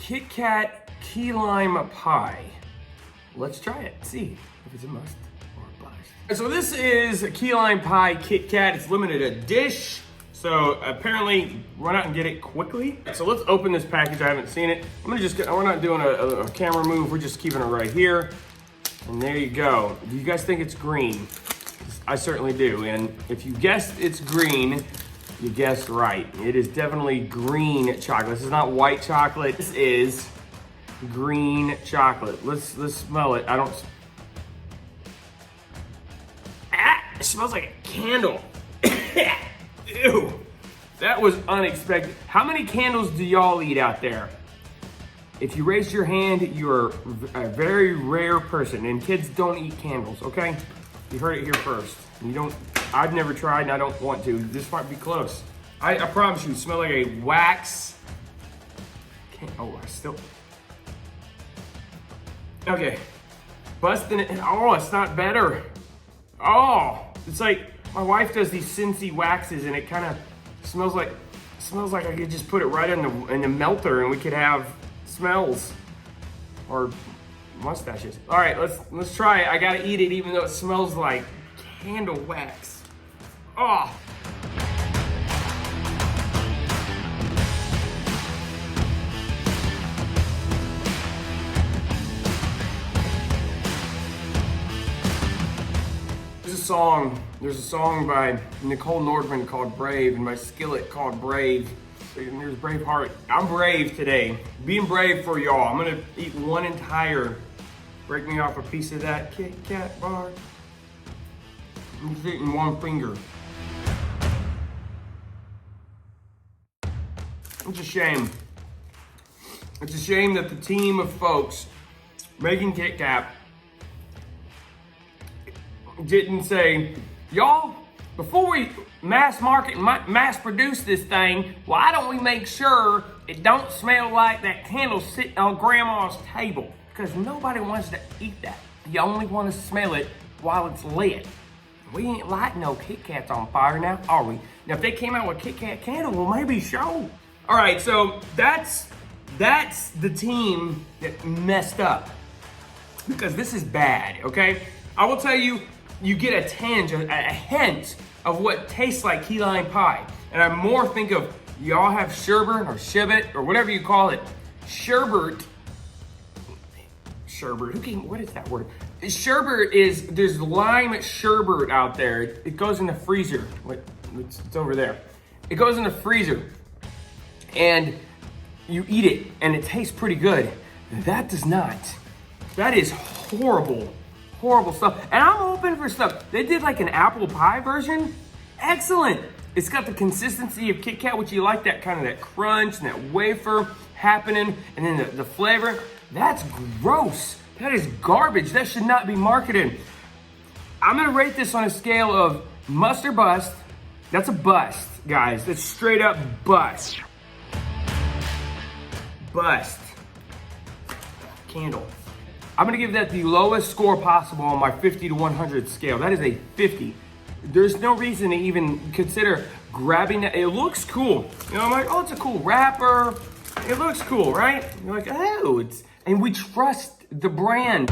Kit Kat key lime pie. Let's try it, see if it's a must or a bust. So this is a key lime pie Kit Kat. It's limited edition. So apparently run out and get it quickly. So let's open this package. I haven't seen it. We're not doing a camera move. We're just keeping it right here. And there you go. Do you guys think it's green? I certainly do. And if you guessed it's green, you guessed right. It is definitely green chocolate. This is not white chocolate. This is green chocolate. Let's smell it. It smells like a candle. Ew, that was unexpected. How many candles do y'all eat out there? If you raise your hand, you're a very rare person, and kids don't eat candles, okay? You heard it here first. I've never tried and I don't want to. This might be close. I promise you, it smells like a wax. Okay, busting it. Oh, it's not better. Oh, it's like, my wife does these Scentsy waxes, and it kind of smells like I could just put it right in the melter, and we could have smells or mustaches. All right, let's try it. I gotta eat it, even though it smells like candle wax. Oh. There's a song by Nicole Nordman called Brave, and by Skillet called Brave. And there's Braveheart. I'm brave today. Being brave for y'all. I'm gonna eat one entire, break me off a piece of that Kit Kat bar. I'm just eating one finger. It's a shame. It's a shame that the team of folks making Kit Kat didn't say, y'all, before we mass market and mass produce this thing, why don't we make sure it don't smell like that candle sitting on grandma's table? Because nobody wants to eat that. You only want to smell it while it's lit. We ain't lighting no Kit Kats on fire now, are we? Now, if they came out with Kit Kat candle, well, maybe show. All right, so that's the team that messed up, because this is bad, okay? I will tell you, you get a hint of what tastes like key lime pie. And I more think of, y'all have sherbet or shibet or whatever you call it. Sherbet, what is that word? Sherbet is, there's lime sherbet out there. It goes in the freezer. It's over there. It goes in the freezer and you eat it and it tastes pretty good. That does not. That is horrible. Horrible stuff. And I'm open for stuff. They did like an apple pie version. Excellent. It's got the consistency of Kit Kat, which you like, that kind of that crunch and that wafer happening, and then the flavor. That's gross. That is garbage. That should not be marketed. I'm gonna rate this on a scale of must or bust. That's a bust, guys. That's straight up bust. Bust. Candle. I'm gonna give that the lowest score possible on my 50 to 100 scale. That is a 50. There's no reason to even consider grabbing that. It looks cool. You know, I'm like, oh, it's a cool wrapper. It looks cool, right? You're like, oh, and we trust the brand.